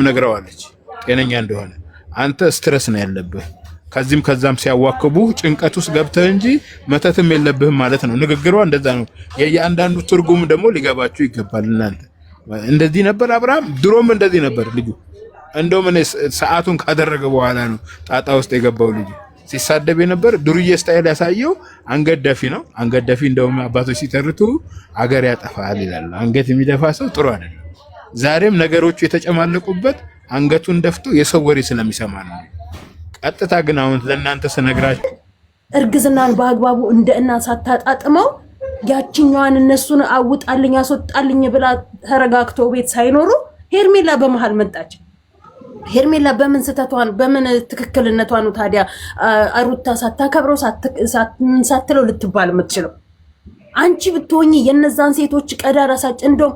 ነግረዋለች ጤነኛ እንደሆነ። አንተ ስትረስ ነው ያለብህ። ከዚህም ከዛም ሲያዋክቡ ጭንቀት ውስጥ ገብተህ እንጂ መተትም የለብህም ማለት ነው። ንግግሯ እንደዛ ነው። የአንዳንዱ ትርጉም ደግሞ ሊገባችሁ ይገባል። እናንተ እንደዚህ ነበር አብርሃም፣ ድሮም እንደዚህ ነበር ልጁ። እንደውም እኔ ሰዓቱን ካደረገ በኋላ ነው ጣጣ ውስጥ የገባው ልጁ። ሲሳደብ የነበር ዱርዬ ስታይል ያሳየው አንገት ደፊ ነው። አንገት ደፊ እንደውም አባቶች ሲተርቱ አገር ያጠፋል ይላሉ። አንገት የሚደፋ ሰው ጥሩ አይደለም። ዛሬም ነገሮቹ የተጨማለቁበት አንገቱን ደፍቶ የሰው ወሬ ስለሚሰማ ነው። ቀጥታ ግን አሁን ለእናንተ ስነግራችሁ እርግዝናን በአግባቡ እንደ እናት ሳታጣጥመው ያቺኛዋን እነሱን አውጣልኝ አስወጣልኝ ብላ ተረጋግቶ ቤት ሳይኖሩ ሄርሜላ በመሃል መጣች። ሄርሜላ በምን ስተቷን በምን ትክክልነቷ ነው ታዲያ ሩታ ሳታከብረው ሳትለው ልትባል የምትችለው? አንቺ ብትሆኚ የነዛን ሴቶች ቀዳዳ ሳጭ እንደውም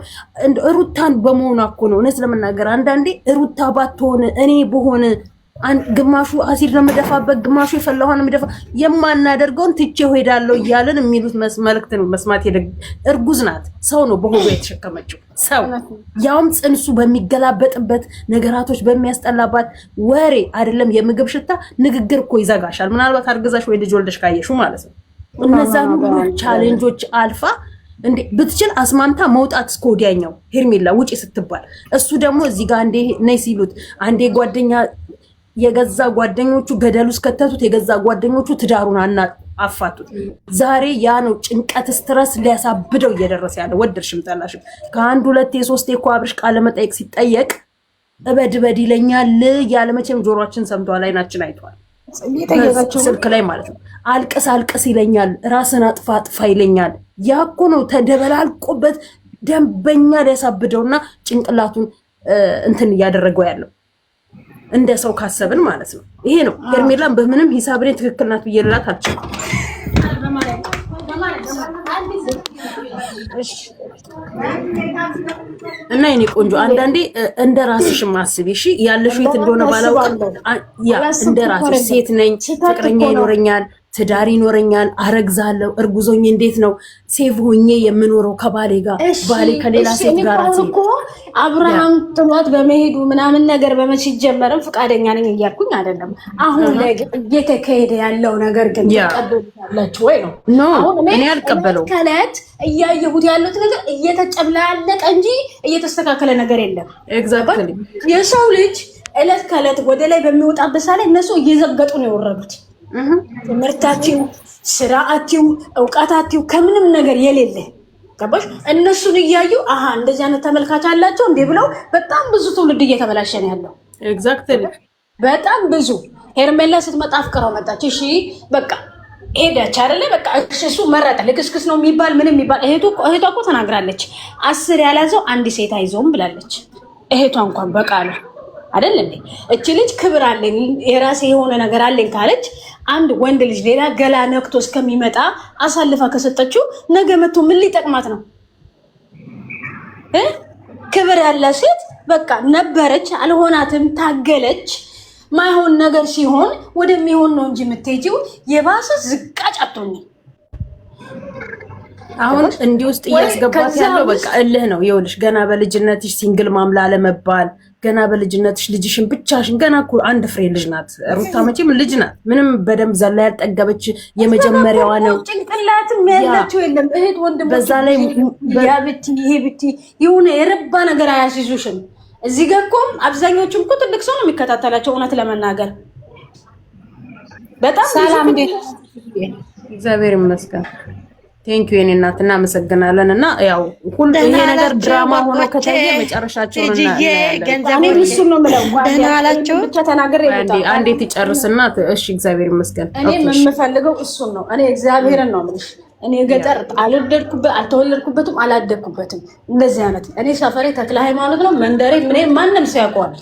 ሩታን በመሆኗ እኮ ነው። እውነት ለመናገር አንዳንዴ ሩታ ባትሆን እኔ በሆነ ግማሹ አሲድ ነው መደፋበት፣ ግማሹ የፈላውን መደፋ የማናደርገውን ትቼው ሄዳለሁ እያለን የሚሉት መልእክት ነው መስማት። እርጉዝ ናት፣ ሰው ነው በሆዷ የተሸከመችው ሰው፣ ያውም ጽንሱ በሚገላበጥበት ነገራቶች በሚያስጠላባት ወሬ አይደለም የምግብ ሽታ ንግግር እኮ ይዘጋሻል። ምናልባት አርግዛሽ ወይ ልጅ ወልደሽ ካየሹ ማለት ነው። እነዛን ሁሉ ቻሌንጆች አልፋ እንዴ ብትችል አስማምታ መውጣት እስከ ወዲያኛው ሄርሜላ ውጪ ስትባል፣ እሱ ደግሞ እዚህ ጋር አንዴ ነይ ሲሉት አንዴ ጓደኛ የገዛ ጓደኞቹ ገደሉ እስከተቱት፣ የገዛ ጓደኞቹ ትዳሩን አፋቱት። ዛሬ ያ ነው ጭንቀት ስትረስ ሊያሳብደው እየደረሰ ያለ። ወደድሽም ጠላሽም ከአንድ ሁለቴ ሶስቴ እኮ አብርሽ ቃለ መጠይቅ ሲጠየቅ እበድ ይለኛል ያለ መቼም ጆሮአችን ሰምቷል፣ አይናችን አይቷል፣ ስልክ ላይ ማለት ነው። አልቅስ ይለኛል፣ ራስን አጥፋ ይለኛል። ያ እኮ ነው ተደበላልቆበት ደንበኛ ሊያሳብደውና ጭንቅላቱን እንትን እያደረገው ያለው እንደ ሰው ካሰብን ማለት ነው። ይሄ ነው ሄርሜላን በምንም ሂሳብ ላይ ትክክል ናት ብዬላት አልችልም። እና የኔ ቆንጆ አንዳንዴ እንደ ራስሽ ማስቢ እሺ። ያለሽ የት እንደሆነ ባላውቅ ያ እንደ ራስሽ ሴት ነኝ፣ ፍቅረኛ ይኖረኛል፣ ትዳር ይኖረኛል፣ አረግዛለሁ፣ እርጉዞኝ እንዴት ነው ሴቭ ሆኜ የምኖረው ከባሌ ጋር፣ ባሌ ከሌላ ሴት ጋር እኮ አብርሃም ጥሏት በመሄዱ ምናምን ነገር በመሲጀመርም ፍቃደኛ ነኝ እያልኩኝ አይደለም። አሁን ላይ እየተካሄደ ያለው ነገር ግን ተቀበሉታላችሁ ወይ ነው? አሁን እኔ አልቀበለው ከለት እያየሁት ያለው ነገር እየተጨብላለቀ እንጂ እየተስተካከለ ነገር የለም። ኤግዛክትሊ የሰው ልጅ እለት ከለት ወደ ላይ በሚወጣበት ሳለ እነሱ እየዘገጡ ነው የወረዱት። ትምህርታችሁ፣ ስራአችሁ፣ እውቀታችሁ ከምንም ነገር የሌለ ገባሽ? እነሱን እያዩ አሃ እንደዚህ አይነት ተመልካች አላቸው እንዴ ብለው በጣም ብዙ ትውልድ እየተበላሸ ነው ያለው። ኤግዛክትሊ በጣም ብዙ። ሄርሜላ ስትመጣ አፍቅረው መጣች። እሺ በቃ ሄደች አይደለ? በቃ እሱ መረጠ። ልክስክስ ነው የሚባል ምንም የሚባል እህቷ እኮ ተናግራለች። 10 ያላዘው አንድ ሴት አይዞም ብላለች እህቷ እንኳን በቃሉ አይደል እንዴ? እቺ ልጅ ክብር አለኝ የራሴ የሆነ ነገር አለኝ ካለች አንድ ወንድ ልጅ ሌላ ገላ ነክቶ እስከሚመጣ አሳልፋ ከሰጠችው ነገ መጥቶ ምን ሊጠቅማት ነው? ክብር ያላት ሴት በቃ ነበረች፣ አልሆናትም፣ ታገለች። ማይሆን ነገር ሲሆን ወደሚሆን ነው እንጂ የምትሄጂው የባሰ ዝቃጭ አትሆኚ። አሁን እንዲህ ውስጥ እያስገባት ያለው በቃ እልህ ነው። ይኸውልሽ ገና በልጅነትሽ ሲንግል ማምላ ለመባል ገና በልጅነትሽ ልጅሽን ብቻሽን ገና እኮ አንድ ፍሬ ልጅ ናት ሩታ፣ መቼም ልጅ ናት። ምንም በደንብ ዘላ ያልጠገበች የመጀመሪያዋ ነው። ጭንቅላትም ያላችሁ የለም እህት ወንድም። በዛ ላይ ያ ብቲ ይሄ ብቲ የሆነ የረባ ነገር አያስይዙሽም። እዚህ ጋር እኮ አብዛኞቹም እኮ ትልቅ ሰው ነው የሚከታተላቸው። እውነት ለመናገር በጣም ሰላም እንዴት እግዚአብሔር ይመስገን። ቴንክ ዩ የኔ እናት እናመሰግናለን። እና ያው ሁሉ ይሄ ነገር ድራማ ሆኖ ከታየ መጨረሻቸውን እናያለን። እሱ ነው የምለው ደህና አላቸው ብቻ ተናገር ይመጣ አንዴ ትጨርስና እሺ እግዚአብሔር ይመስገን። እኔ የምፈልገው እሱን ነው። እኔ እግዚአብሔርን ነው የምልሽ። እኔ ገጠር አልተወለድኩበትም አላደግኩበትም። እንደዚህ አይነት እኔ ሰፈሬ ተክለ ሃይማኖት ነው መንደሬ ምን ማንንም ሰው ያውቀዋል።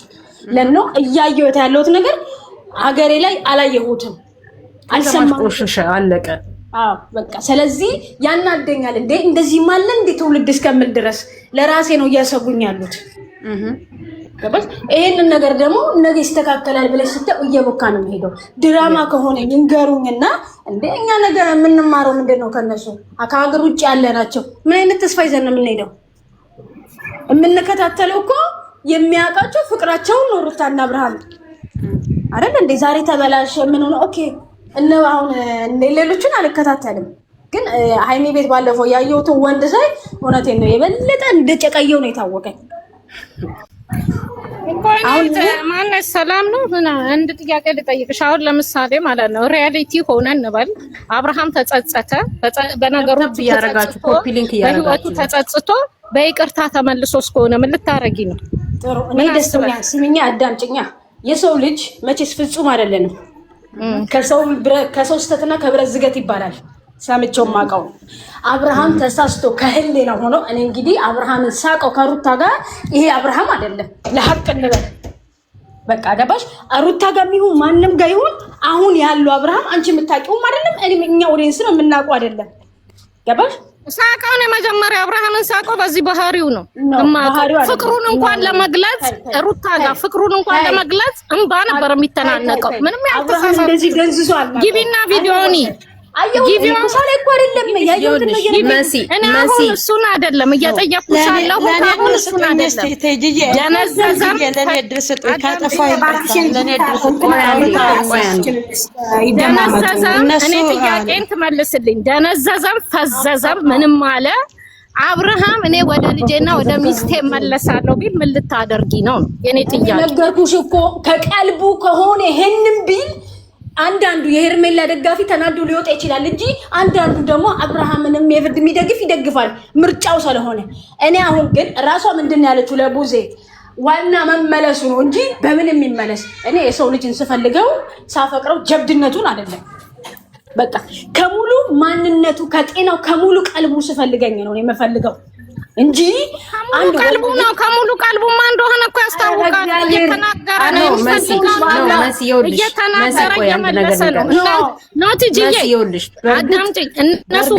ለኖ እያየሁት ያለሁት ነገር ሀገሬ ላይ አላየሁትም፣ አልሰማሁም። አለቀ። በቃ ስለዚህ ያናደኛል። እንዴ እንደዚህ ማለ እንዴ ትውልድ እስከምል ድረስ ለራሴ ነው እያሰጉኝ ያሉት። ገባሽ? ይሄንን ነገር ደግሞ ነገ ይስተካከላል ብለሽ ስትል እየቦካ ነው የሚሄደው። ድራማ ከሆነ ይንገሩኝና እንዴ እኛ ነገር የምንማረው ምንድነው ከነሱ? ከሀገር ውጭ ያለ ናቸው። ምን አይነት ተስፋ ይዘን ነው የምንሄደው? የምንከታተለው እኮ የሚያውቃቸው ፍቅራቸውን ነው ሩታና አብርሃም አይደል እንዴ? ዛሬ ተበላሽ ምን ሆነ? ኦኬ እነ አሁን ሌሎችን አልከታተልም፣ ግን ሃይሚ ቤት ባለፈው ያየሁትን ወንድ ሳይ እውነቴን ነው የበለጠ እንደጨቀየው ነው የታወቀኝ። አሁን ማነው ሰላም ነው እና አንድ ጥያቄ ልጠይቅሽ። አሁን ለምሳሌ ማለት ነው ሪያሊቲ ሆነ እንበል አብርሃም ተጸጸተ፣ በነገሮች ያረጋችሁ ኮፒ ሊንክ ያረጋችሁ ተጸጽቶ በይቅርታ ተመልሶ እስከሆነ ምን ልታረጊ ነው? ጥሩ እኔ ደስተኛ ስሚኛ፣ አዳምጪኛ። የሰው ልጅ መቼስ ፍጹም አይደለንም። ከሰው ስተትና ከብረት ዝገት ይባላል። ሰምቼው ማውቀው አብርሃም ተሳስቶ ከህሊና ሆኖ እኔ እንግዲህ አብርሃምን ሳቀው ከሩታ ጋር ይሄ አብርሃም አይደለም። ለሐቅ እንበል በቃ ገባሽ? ሩታ ጋር ይሁን ማንም ጋር ይሁን አሁን ያለው አብርሃም አንቺ የምታውቂውም አይደለም፣ እኛ ኦዲየንስ ነው የምናውቀው አይደለም። ገባሽ? ሳቀውን የመጀመሪያ አብርሃምን ሳቀው በዚህ ባህሪው ነው። ፍቅሩን እንኳን ለመግለጽ ሩታ ጋር ፍቅሩን እንኳን ለመግለጽ እንባ ነበር የሚተናነቀው። ምንም ያልተሳሳተ እንደዚህ ገንዝሷል። ግቢና ቪዲዮኒ እሱን አይደለም እየጠየኩሽ ያለሁት አሁን እሱን አይደለም። እኔ ጥያቄን ትመልስልኝ። ደነዘዘም ፈዘዘም ምንም አለ አብርሃም እኔ ወደ ልጄና ወደ ሚስቴ መለሳለሁ ቢል ምን ልታደርጊ ነው? የኔ ጥያቄ ነገርኩሽ እኮ ከቀልቡ ከሆነ ይሄንን ቢል አንዳንዱ የሄርሜላ ደጋፊ ተናዶ ሊወጣ ይችላል እንጂ አንዳንዱ ደግሞ አብርሃምንም የፍርድ የሚደግፍ ይደግፋል፣ ምርጫው ስለሆነ። እኔ አሁን ግን ራሷ ምንድን ያለችው ለቡዜ ዋና መመለሱ ነው እንጂ በምንም ይመለስ እኔ የሰው ልጅን ስፈልገው ሳፈቅረው ጀብድነቱን አይደለም። በቃ ከሙሉ ማንነቱ ከጤናው ከሙሉ ቀልቡ ስፈልገኝ ነው የምፈልገው እንጂ አንዱ ቀልቡ ነው። ከሙሉ ቀልቡማ እንደሆነ እኮ ያስታውቃል። እየተናገረ ነው እየመለሰ ነው። ኖቲጂዬ አዳምጪኝ። እነሱ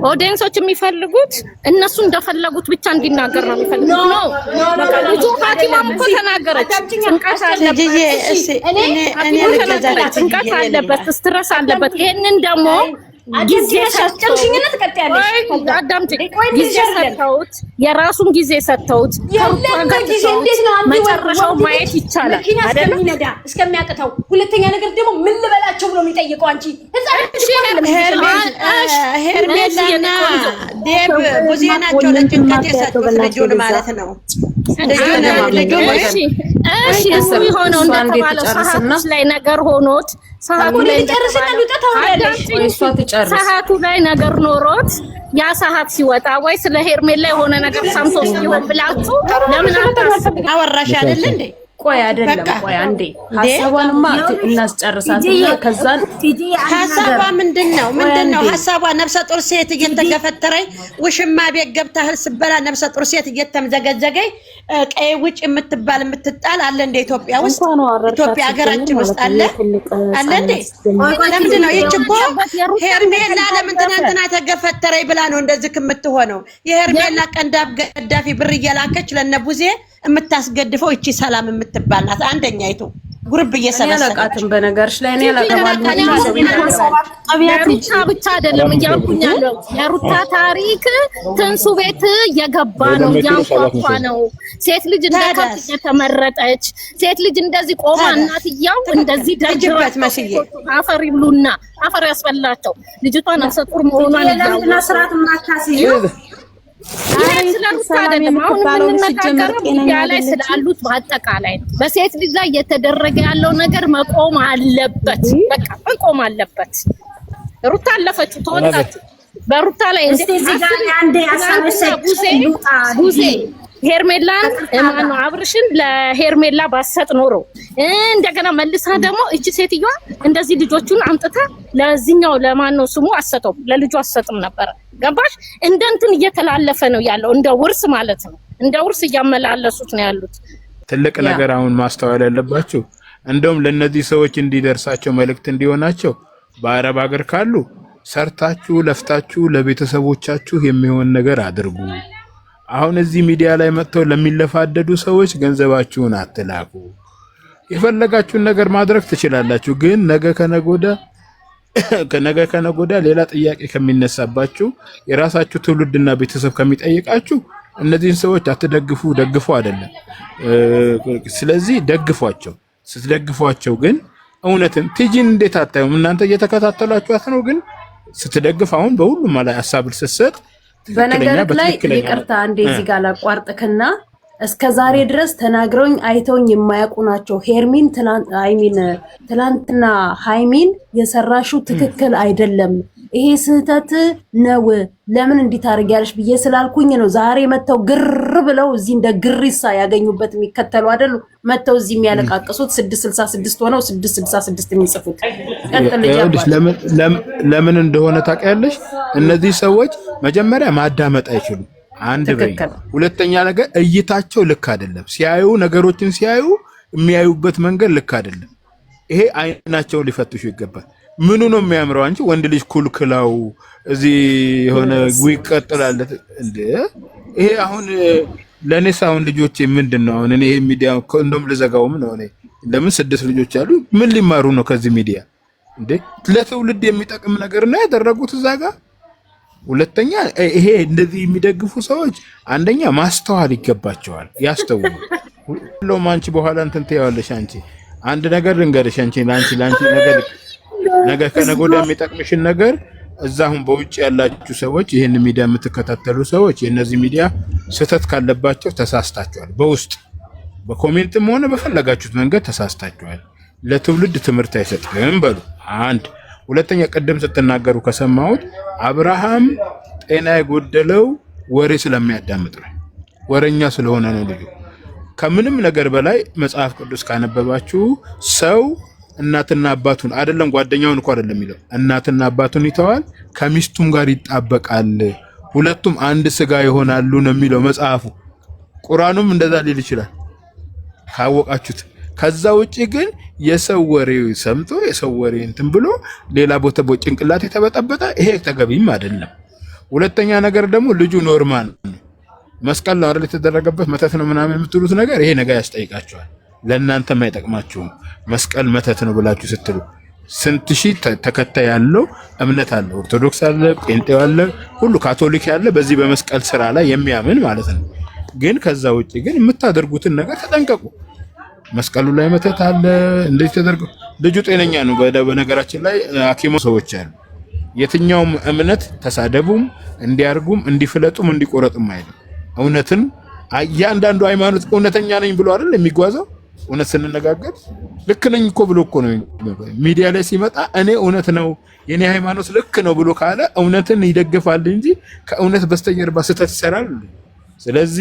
ኦዲየንሶች የሚፈልጉት እነሱ እንደፈለጉት ብቻ እንዲናገር ነው የሚፈልጉት። ነው ልጁ ሐኪማም እኮ ተናገረች። ጭንቀት አለበት፣ ስትረስ አለበት። ይሄንን ደግሞ ጊዜ ሰጥተውት የራሱን ጊዜ ሰጥተውት መጨረሻው ማየት ይቻላል አይደል? እስከሚያቅተው። ሁለተኛ ነገር ደግሞ ምን ልበላቸው ብሎ የሚጠይቀው አንቺ ሄርሜላና ዴብ ብዙ ናቸው ለጭንቀት የሰጡት ልጁን ማለት ነው። እሺ እሱ የሆነው እንደተባለው ሰዓት ላይ ነገር ሆኖት ሰዓቱ ላይ ነገር ኖሮት ያ ሰዓት ሲወጣ ወይ ስለ ሄርሜላ የሆነ ነገር ሰምቶ ሲሆን ብላችሁ ለምን አወራሽ አይደል እንዴ? ቆይ አይደለም፣ ቆይ አንዴ ሐሳቧንማ እናስጨርሳትና ከዛን ሐሳቧ ምንድነው ሐሳቧ? ነፍሰ ጡር ሴት እየተገፈተረች ውሽማ ቤት ገብታ እህል ስበላ ነፍሰ ጡር ሴት እየተምዘገዘገኝ ቀይ ውጭ የምትጣል አለ እንደ ኢትዮጵያ ውስጥ ኢትዮጵያ ሀገራችን ውስጥ አለ እንዴ? ለምንድን ነው ይህች እኮ ሄርሜላ ለምን ትናንትና ተገፈተረች ብላ ነው እንደዚህ የምትሆነው? የሄርሜላ ቀንዳብ ገዳፊ ብር እየላከች ለነቡዜ የምታስገድፈው እቺ ሰላም የምትባል ናት። አንደኛይቱ ጉርብ እየሰበሰበች በነገርሽ ላይ እኔ ሩታ ብቻ አይደለም እያልኩኝ ያለው የሩታ ታሪክ ትንሱ ቤት እየገባ ነው፣ እያንኳኳ ነው። ሴት ልጅ እንደ ከብት እየተመረጠች ሴት ልጅ እንደዚህ ቆማ እናትየው እንደዚህ ደጅበት መስዬ አፈር ይብሉና አፈር ያስበላቸው ልጅቷን ነፍሰ ጡር መሆኗን ለምንድን ነው ስርዓት ማካሲዩ ስላሉት በአጠቃላይ ነው። በሴት ልጅ ላይ እየተደረገ ያለው ነገር መቆም አለበት። በቃ መቆም አለበት። ሩታ አለፈች ተወጣች። በሩታ ላይ ጉዜ ሄርሜላን ማነው አብርሽን ለሄርሜላ ባሰጥ ኖሮ እንደገና መልሳ ደግሞ እቺ ሴትዮዋ እንደዚህ ልጆቹን አምጥታ ለዚህኛው ለማነው ስሙ አሰጠው ለልጁ አሰጥም ነበር። ገባሽ? እንደ እንትን እየተላለፈ ነው ያለው፣ እንደ ውርስ ማለት ነው። እንደ ውርስ እያመላለሱት ነው ያሉት። ትልቅ ነገር አሁን ማስተዋል ያለባችሁ እንደውም ለነዚህ ሰዎች እንዲደርሳቸው መልእክት እንዲሆናቸው በአረብ ሀገር ካሉ ሰርታችሁ ለፍታችሁ ለቤተሰቦቻችሁ የሚሆን ነገር አድርጉ። አሁን እዚህ ሚዲያ ላይ መጥተው ለሚለፋደዱ ሰዎች ገንዘባችሁን አትላኩ። የፈለጋችሁን ነገር ማድረግ ትችላላችሁ፣ ግን ነገ ከነጎዳ ሌላ ጥያቄ ከሚነሳባችሁ የራሳችሁ ትውልድና ቤተሰብ ከሚጠይቃችሁ እነዚህን ሰዎች አትደግፉ ደግፉ አይደለም። ስለዚህ ደግፏቸው። ስትደግፏቸው ግን እውነትን ቲጂን እንዴት አታዩም እናንተ? እየተከታተላችኋት ነው። ግን ስትደግፍ አሁን በሁሉም ላይ ሀሳብ ልትሰጥ በነገር ላይ ይቅርታ እንዴ እዚህ ጋር ላቋርጥክና እስከ ዛሬ ድረስ ተናግረውኝ አይተውኝ የማያውቁ ናቸው። ሄርሚን ትላንትና ሃይሚን የሰራሹ ትክክል አይደለም፣ ይሄ ስህተት ነው፣ ለምን እንዲታርጊያለሽ ብዬ ስላልኩኝ ነው ዛሬ መተው ግር ብለው እዚህ እንደ ግሪሳ ያገኙበት የሚከተሉ አይደሉ መተው እዚህ የሚያለቃቅሱት 666 ሆነው 666 የሚጽፉት ለምን እንደሆነ ታውቂያለሽ? እነዚህ ሰዎች መጀመሪያ ማዳመጥ አይችሉም። አንድ በይ። ሁለተኛ ነገር እይታቸው ልክ አይደለም። ሲያዩ ነገሮችን ሲያዩ የሚያዩበት መንገድ ልክ አይደለም። ይሄ አይናቸውን ሊፈትሹ ይገባል። ምኑ ነው የሚያምረው? አንቺ ወንድ ልጅ ኩልክላው እዚህ የሆነ ይቀጥላል እንዴ? ይሄ አሁን ለኔስ አሁን ልጆቼ ምንድነው አሁን እኔ ይሄ ሚዲያ እንደውም ልዘጋውም ነው። እኔ ለምን 6 ልጆች አሉ ምን ሊማሩ ነው ከዚህ ሚዲያ እንዴ? ለትውልድ የሚጠቅም ነገር ነው ያደረጉት እዛ ጋር። ሁለተኛ ይሄ እንደዚህ የሚደግፉ ሰዎች አንደኛ ማስተዋል ይገባቸዋል፣ ያስተውሉ። ሁሉም አንቺ በኋላ እንትን ትያለሽ። አንቺ አንድ ነገር ልንገርሽ፣ አንቺ ላንቺ ነገር ከነገ ወዲያ የሚጠቅምሽን ነገር እዛ አሁን በውጭ ያላችሁ ሰዎች ይሄን ሚዲያ የምትከታተሉ ሰዎች የነዚህ ሚዲያ ስህተት ካለባቸው ተሳስታችኋል። በውስጥ በኮሜንትም ሆነ በፈለጋችሁት መንገድ ተሳስታችኋል። ለትውልድ ትምህርት አይሰጥም በሉ። አንድ ሁለተኛ ቅድም ስትናገሩ ከሰማሁት አብርሃም ጤና የጎደለው ወሬ ስለሚያዳምጥ ነው፣ ወሬኛ ስለሆነ ነው ልጁ። ከምንም ነገር በላይ መጽሐፍ ቅዱስ ካነበባችሁ ሰው እናትና አባቱን አይደለም ጓደኛውን እንኳን አይደለም የሚለው እናትና አባቱን ይተዋል፣ ከሚስቱም ጋር ይጣበቃል፣ ሁለቱም አንድ ስጋ ይሆናሉ ነው የሚለው መጽሐፉ። ቁርአኑም እንደዛ ሊል ይችላል ካወቃችሁት። ከዛ ውጪ ግን የሰው ወሬ ሰምቶ የሰው ወሬ እንትን ብሎ ሌላ ቦታ ጭንቅላት የተበጠበጠ ይሄ ተገቢም አይደለም። ሁለተኛ ነገር ደግሞ ልጁ ኖርማል መስቀል ነው አይደል የተደረገበት መተት ነው ምናምን የምትሉት ነገር ይሄ ነገር ያስጠይቃቸዋል። ለእናንተም አይጠቅማችሁም። መስቀል መተት ነው ብላችሁ ስትሉ ስንት ሺህ ተከታይ ያለው እምነት አለ። ኦርቶዶክስ አለ፣ ጴንጤው አለ፣ ሁሉ ካቶሊክ ያለ በዚህ በመስቀል ስራ ላይ የሚያምን ማለት ነው። ግን ከዛ ውጪ ግን የምታደርጉትን ነገር ተጠንቀቁ። መስቀሉ ላይ መተት አለ እንደዚህ ተደርጎ ልጁ ጤነኛ ነው። በነገራችን ላይ ሐኪሙ ሰዎች አሉ የትኛውም እምነት ተሳደቡም እንዲያርጉም እንዲፍለጡም እንዲቆረጡም አይደለም። እውነትን እያንዳንዱ ሃይማኖት እውነተኛ ነኝ ብሎ አይደል የሚጓዘው። እውነት ስንነጋገር ልክ ነኝ እኮ ብሎ እኮ ነው ሚዲያ ላይ ሲመጣ እኔ እውነት ነው የኔ ሃይማኖት ልክ ነው ብሎ ካለ እውነትን ይደግፋል እንጂ ከእውነት በስተጀርባ ስህተት ይሰራል። ስለዚህ